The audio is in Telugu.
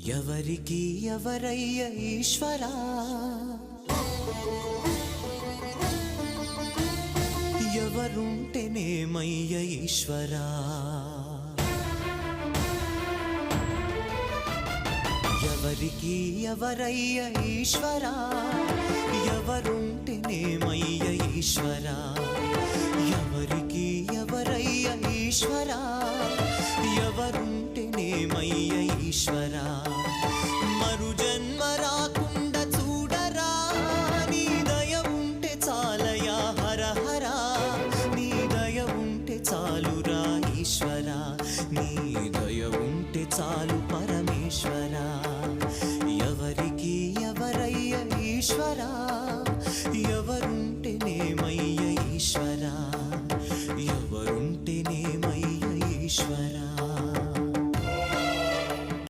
ఎవరికి ఎవరయ్య ఈశ్వరా, ఎవరుంటేనేమయ్య ఈశ్వరా. ఎవరికి ఎవరయ్య ఈశ్వరా, ఎవరుంటేనేమయ్య ఈశ్వరా. ఎవరికి ఎవరయ్య ఈశ్వరా, ఎవరుంటేనేమయ్య ఈశ్వరా. మరు జన్మ రాకుండా చూడరా, నీ దయ ఉంటే చాలయా హర హరా. నీ దయ ఉంటే చాలురా ఈశ్వరా, నీ దయ ఉంటే చాలు పరమేశ్వరా.